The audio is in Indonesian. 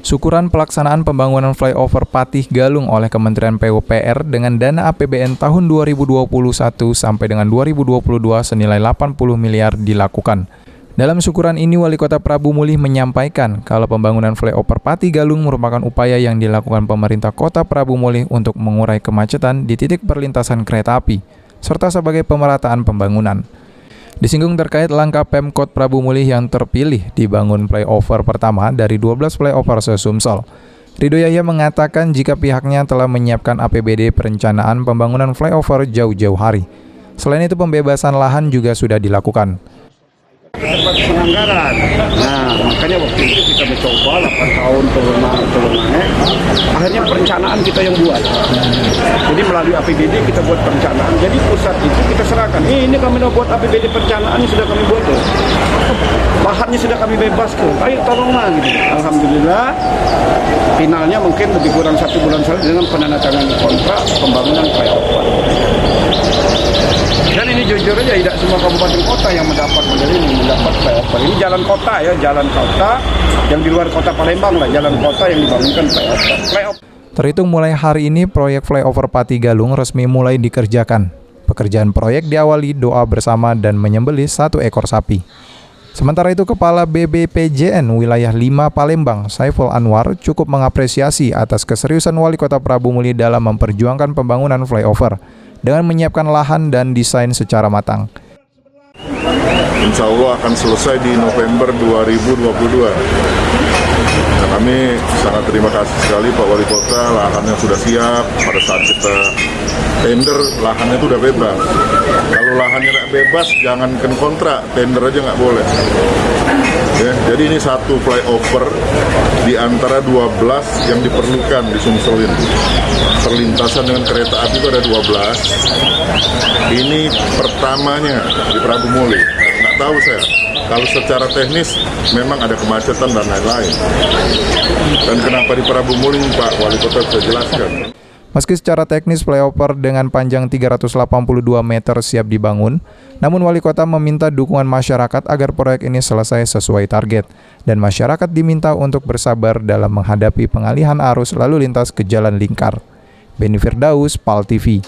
Syukuran pelaksanaan pembangunan flyover Patih Galung oleh Kementerian PUPR dengan dana APBN tahun 2021 sampai dengan 2022 senilai 80 miliar dilakukan. Dalam syukuran ini, Wali Kota Prabu Mulih menyampaikan kalau pembangunan flyover Patih Galung merupakan upaya yang dilakukan pemerintah Kota Prabu Mulih untuk mengurai kemacetan di titik perlintasan kereta api, serta sebagai pemerataan pembangunan. Disinggung terkait langkah Pemkot Prabu Mulih yang terpilih dibangun flyover pertama dari 12 flyover se-Sumsel. Ridho Yahya mengatakan jika pihaknya telah menyiapkan APBD perencanaan pembangunan flyover jauh-jauh hari. Selain itu, pembebasan lahan juga sudah dilakukan. Penganggaran. Nah, makanya waktu itu kita mencoba 8 tahun turun naik. Akhirnya perencanaan kita yang buat. Jadi melalui APBD kita buat perencanaan. Jadi pusat itu kita serahkan. Ini kami udah buat APBD perencanaan, ini sudah kami buat tuh. Lahannya sudah kami bebas tuh. Ayo tolonglah gitu. Alhamdulillah. Finalnya mungkin lebih kurang 1 bulan saja dengan penandatanganan kontrak pembangunan flyover. Dan ini jujur aja tidak semua kabupaten kota yang mendapat model ini, mendapat flyover. Ini jalan kota ya, jalan kota yang di luar kota Palembang lah, jalan kota yang dibangunkan flyover. Terhitung mulai hari ini, proyek flyover Patih Galung resmi mulai dikerjakan. Pekerjaan proyek diawali doa bersama dan menyembelih 1 ekor sapi. Sementara itu, Kepala BBPJN Wilayah 5 Palembang, Saiful Anwar, cukup mengapresiasi atas keseriusan Wali Kota Prabu Mulih dalam memperjuangkan pembangunan flyover dengan menyiapkan lahan dan desain secara matang. Insya Allah akan selesai di November 2022. Nah, kami sangat terima kasih sekali Pak Wali Kota, lahannya sudah siap. Pada saat kita tender, lahannya itu udah bebas. Kalau lahannya tidak bebas, jangankan kontrak, tender aja nggak boleh. Ya, jadi ini 1 flyover di antara 12 yang diperlukan di Sumsel ini. Perlintasan dengan kereta api itu ada 12. Ini pertamanya di Prabu Mulih. Nah, nggak tahu saya. Kalau secara teknis memang ada kemacetan dan lain-lain. Dan kenapa di Prabu Mulih, Pak Wali Kota bisa jelaskan. Meski secara teknis flyover dengan panjang 382 meter siap dibangun, namun Wali Kota meminta dukungan masyarakat agar proyek ini selesai sesuai target, dan masyarakat diminta untuk bersabar dalam menghadapi pengalihan arus lalu lintas ke jalan lingkar. Beni Firdaus, PAL TV.